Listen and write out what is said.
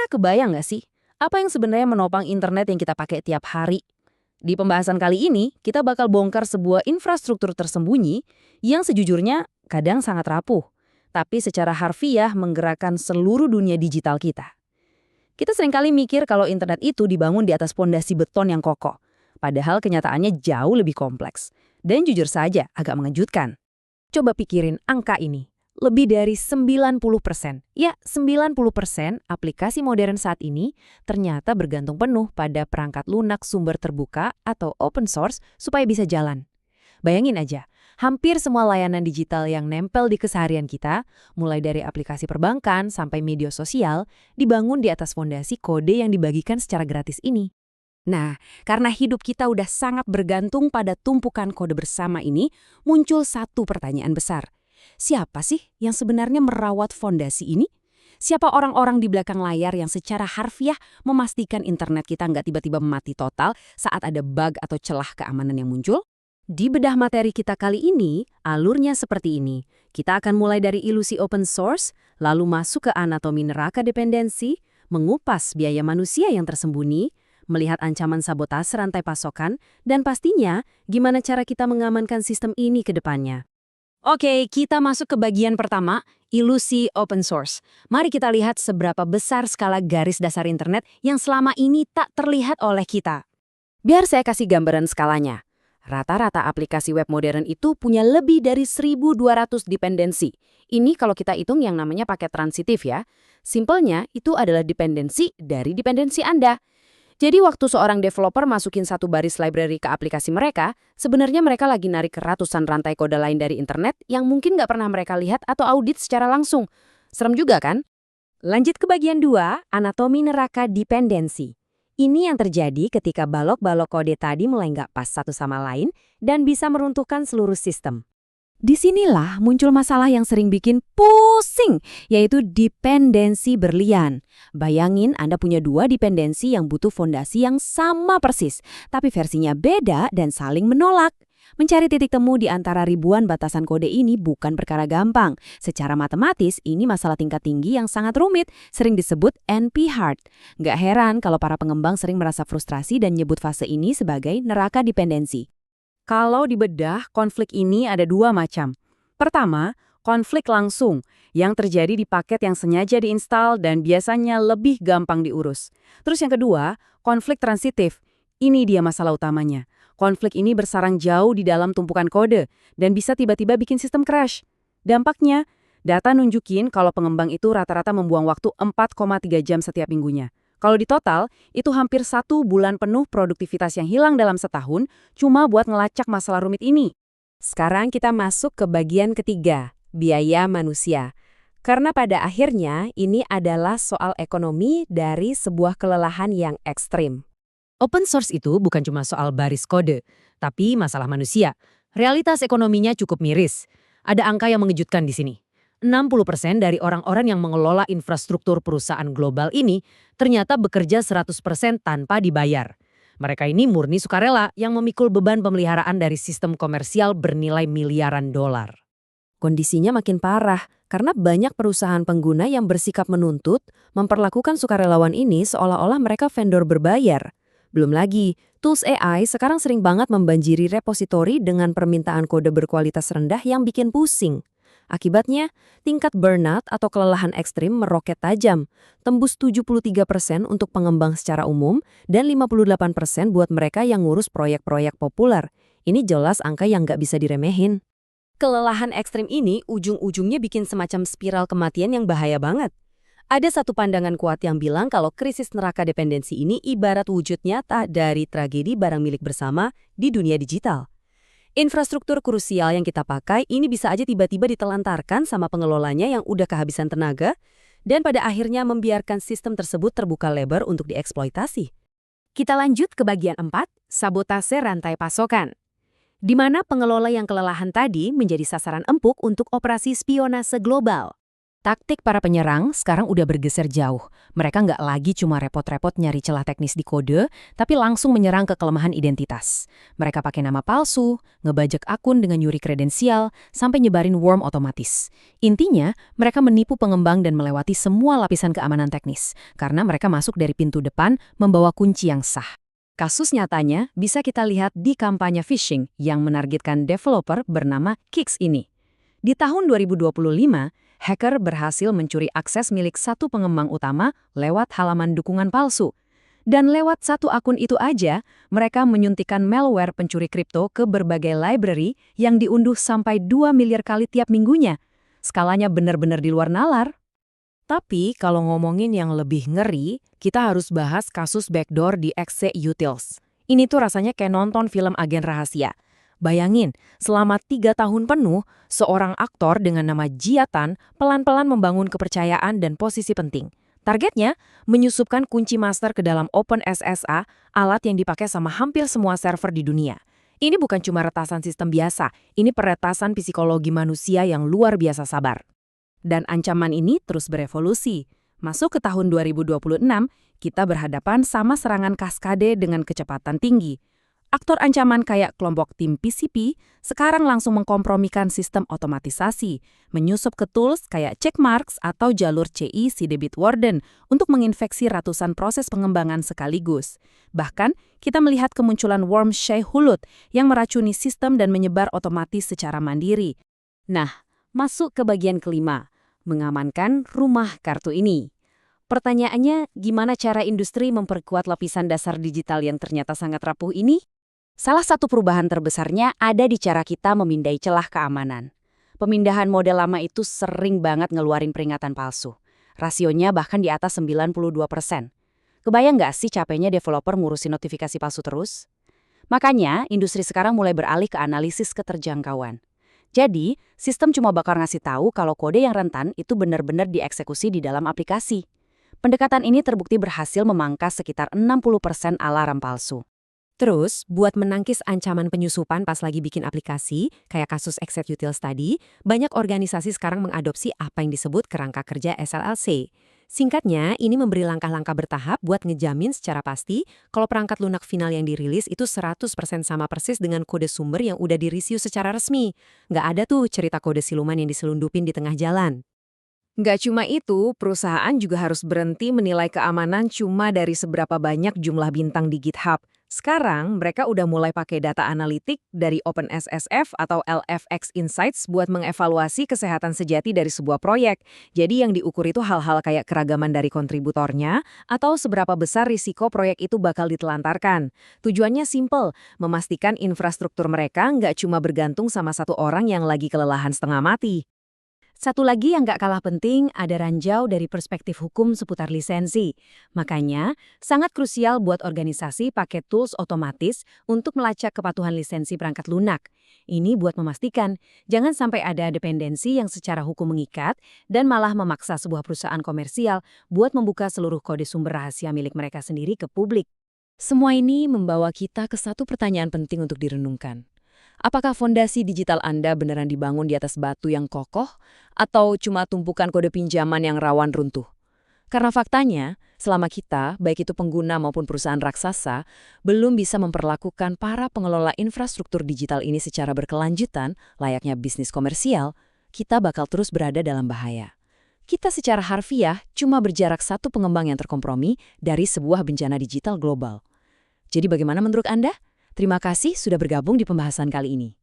Pernah kebayang nggak sih, apa yang sebenarnya menopang internet yang kita pakai tiap hari? Di pembahasan kali ini, kita bakal bongkar sebuah infrastruktur tersembunyi yang sejujurnya kadang sangat rapuh, tapi secara harfiah menggerakkan seluruh dunia digital kita. Kita seringkali mikir kalau internet itu dibangun di atas pondasi beton yang kokoh, padahal kenyataannya jauh lebih kompleks. Dan jujur saja, agak mengejutkan. Coba pikirin angka ini. Lebih dari 90%, ya 90% aplikasi modern saat ini ternyata bergantung penuh pada perangkat lunak sumber terbuka atau open source supaya bisa jalan. Bayangin aja, hampir semua layanan digital yang nempel di keseharian kita, mulai dari aplikasi perbankan sampai media sosial, dibangun di atas fondasi kode yang dibagikan secara gratis ini. Nah, karena hidup kita udah sangat bergantung pada tumpukan kode bersama ini, muncul satu pertanyaan besar. Siapa sih yang sebenarnya merawat fondasi ini? Siapa orang-orang di belakang layar yang secara harfiah memastikan internet kita nggak tiba-tiba mati total saat ada bug atau celah keamanan yang muncul? Di bedah materi kita kali ini, alurnya seperti ini. Kita akan mulai dari ilusi open source, lalu masuk ke anatomi neraka dependensi, mengupas biaya manusia yang tersembunyi, melihat ancaman sabotase rantai pasokan, dan pastinya gimana cara kita mengamankan sistem ini ke depannya. Oke, kita masuk ke bagian pertama, ilusi open source. Mari kita lihat seberapa besar skala garis dasar internet yang selama ini tak terlihat oleh kita. Biar saya kasih gambaran skalanya. Rata-rata aplikasi web modern itu punya lebih dari 1.200 dependensi. Ini kalau kita hitung yang namanya paket transitif ya. Simpelnya, itu adalah dependensi dari dependensi Anda. Jadi waktu seorang developer masukin satu baris library ke aplikasi mereka, sebenarnya mereka lagi narik ratusan rantai kode lain dari internet yang mungkin nggak pernah mereka lihat atau audit secara langsung. Serem juga kan? Lanjut ke bagian 2, anatomi neraka dependensi. Ini yang terjadi ketika balok-balok kode tadi mulai nggak pas satu sama lain dan bisa meruntuhkan seluruh sistem. Disinilah muncul masalah yang sering bikin pusing, yaitu dependensi berlian. Bayangin Anda punya dua dependensi yang butuh fondasi yang sama persis, tapi versinya beda dan saling menolak. Mencari titik temu di antara ribuan batasan kode ini bukan perkara gampang. Secara matematis, ini masalah tingkat tinggi yang sangat rumit, sering disebut NP-hard. Nggak heran kalau para pengembang sering merasa frustrasi dan nyebut fase ini sebagai neraka dependensi. Kalau dibedah, konflik ini ada dua macam. Pertama, konflik langsung, yang terjadi di paket yang sengaja diinstal dan biasanya lebih gampang diurus. Terus yang kedua, konflik transitif. Ini dia masalah utamanya. Konflik ini bersarang jauh di dalam tumpukan kode dan bisa tiba-tiba bikin sistem crash. Dampaknya, data nunjukin kalau pengembang itu rata-rata membuang waktu 4,3 jam setiap minggunya. Kalau di total, itu hampir 1 bulan penuh produktivitas yang hilang dalam setahun cuma buat ngelacak masalah rumit ini. Sekarang kita masuk ke bagian ketiga, biaya manusia. Karena pada akhirnya ini adalah soal ekonomi dari sebuah kelelahan yang ekstrim. Open source itu bukan cuma soal baris kode, tapi masalah manusia. Realitas ekonominya cukup miris. Ada angka yang mengejutkan di sini. 60% dari orang-orang yang mengelola infrastruktur perusahaan global ini ternyata bekerja 100% tanpa dibayar. Mereka ini murni sukarela yang memikul beban pemeliharaan dari sistem komersial bernilai miliaran dolar. Kondisinya makin parah karena banyak perusahaan pengguna yang bersikap menuntut memperlakukan sukarelawan ini seolah-olah mereka vendor berbayar. Belum lagi, tools AI sekarang sering banget membanjiri repositori dengan permintaan kode berkualitas rendah yang bikin pusing. Akibatnya, tingkat burnout atau kelelahan ekstrim meroket tajam, tembus 73% untuk pengembang secara umum dan 58% buat mereka yang ngurus proyek-proyek populer. Ini jelas angka yang nggak bisa diremehin. Kelelahan ekstrim ini ujung-ujungnya bikin semacam spiral kematian yang bahaya banget. Ada satu pandangan kuat yang bilang kalau krisis neraka dependensi ini ibarat wujud nyata dari tragedi barang milik bersama di dunia digital. Infrastruktur krusial yang kita pakai ini bisa aja tiba-tiba ditelantarkan sama pengelolanya yang udah kehabisan tenaga dan pada akhirnya membiarkan sistem tersebut terbuka lebar untuk dieksploitasi. Kita lanjut ke bagian 4, sabotase rantai pasokan. Di mana pengelola yang kelelahan tadi menjadi sasaran empuk untuk operasi spionase global. Taktik para penyerang sekarang udah bergeser jauh. Mereka nggak lagi cuma repot-repot nyari celah teknis di kode, tapi langsung menyerang ke kelemahan identitas. Mereka pakai nama palsu, ngebajak akun dengan nyuri kredensial, sampai nyebarin worm otomatis. Intinya, mereka menipu pengembang dan melewati semua lapisan keamanan teknis, karena mereka masuk dari pintu depan membawa kunci yang sah. Kasus nyatanya bisa kita lihat di kampanye phishing yang menargetkan developer bernama Kix ini. Di tahun 2025, hacker berhasil mencuri akses milik satu pengembang utama lewat halaman dukungan palsu. Dan lewat satu akun itu aja, mereka menyuntikkan malware pencuri kripto ke berbagai library yang diunduh sampai 2 miliar kali tiap minggunya. Skalanya benar-benar di luar nalar. Tapi kalau ngomongin yang lebih ngeri, kita harus bahas kasus backdoor di XC Utils. Ini tuh rasanya kayak nonton film agen rahasia. Bayangin, selama 3 tahun penuh, seorang aktor dengan nama Jiatan pelan-pelan membangun kepercayaan dan posisi penting. Targetnya, menyusupkan kunci master ke dalam OpenSSA, alat yang dipakai sama hampir semua server di dunia. Ini bukan cuma retasan sistem biasa, ini peretasan psikologi manusia yang luar biasa sabar. Dan ancaman ini terus berevolusi. Masuk ke tahun 2026, kita berhadapan sama serangan kaskade dengan kecepatan tinggi. Aktor ancaman kayak kelompok tim PCP sekarang langsung mengkompromikan sistem otomatisasi, menyusup ke tools kayak Checkmarks atau jalur CI CD Bitwarden untuk menginfeksi ratusan proses pengembangan sekaligus. Bahkan, kita melihat kemunculan worm Shai-Hulud yang meracuni sistem dan menyebar otomatis secara mandiri. Nah, masuk ke bagian kelima, mengamankan rumah kartu ini. Pertanyaannya, gimana cara industri memperkuat lapisan dasar digital yang ternyata sangat rapuh ini? Salah satu perubahan terbesarnya ada di cara kita memindai celah keamanan. Pemindahan model lama itu sering banget ngeluarin peringatan palsu. Rasionya bahkan di atas 92%. Kebayang nggak sih capeknya developer ngurusin notifikasi palsu terus? Makanya, industri sekarang mulai beralih ke analisis keterjangkauan. Jadi, sistem cuma bakal ngasih tahu kalau kode yang rentan itu benar-benar dieksekusi di dalam aplikasi. Pendekatan ini terbukti berhasil memangkas sekitar 60% alarm palsu. Terus, buat menangkis ancaman penyusupan pas lagi bikin aplikasi, kayak kasus Exec Utils tadi, banyak organisasi sekarang mengadopsi apa yang disebut kerangka kerja SLLC. Singkatnya, ini memberi langkah-langkah bertahap buat ngejamin secara pasti kalau perangkat lunak final yang dirilis itu 100% sama persis dengan kode sumber yang udah direview secara resmi. Nggak ada tuh cerita kode siluman yang diselundupin di tengah jalan. Nggak cuma itu, perusahaan juga harus berhenti menilai keamanan cuma dari seberapa banyak jumlah bintang di GitHub. Sekarang, mereka udah mulai pakai data analitik dari OpenSSF atau LFX Insights buat mengevaluasi kesehatan sejati dari sebuah proyek. Jadi yang diukur itu hal-hal kayak keragaman dari kontributornya atau seberapa besar risiko proyek itu bakal ditelantarkan. Tujuannya simple, memastikan infrastruktur mereka nggak cuma bergantung sama satu orang yang lagi kelelahan setengah mati. Satu lagi yang gak kalah penting ada ranjau dari perspektif hukum seputar lisensi. Makanya, sangat krusial buat organisasi pakai tools otomatis untuk melacak kepatuhan lisensi perangkat lunak. Ini buat memastikan jangan sampai ada dependensi yang secara hukum mengikat dan malah memaksa sebuah perusahaan komersial buat membuka seluruh kode sumber rahasia milik mereka sendiri ke publik. Semua ini membawa kita ke satu pertanyaan penting untuk direnungkan. Apakah fondasi digital Anda beneran dibangun di atas batu yang kokoh atau cuma tumpukan kode pinjaman yang rawan runtuh? Karena faktanya, selama kita, baik itu pengguna maupun perusahaan raksasa, belum bisa memperlakukan para pengelola infrastruktur digital ini secara berkelanjutan, layaknya bisnis komersial, kita bakal terus berada dalam bahaya. Kita secara harfiah cuma berjarak satu pengembang yang terkompromi dari sebuah bencana digital global. Jadi bagaimana menurut Anda? Terima kasih sudah bergabung di pembahasan kali ini.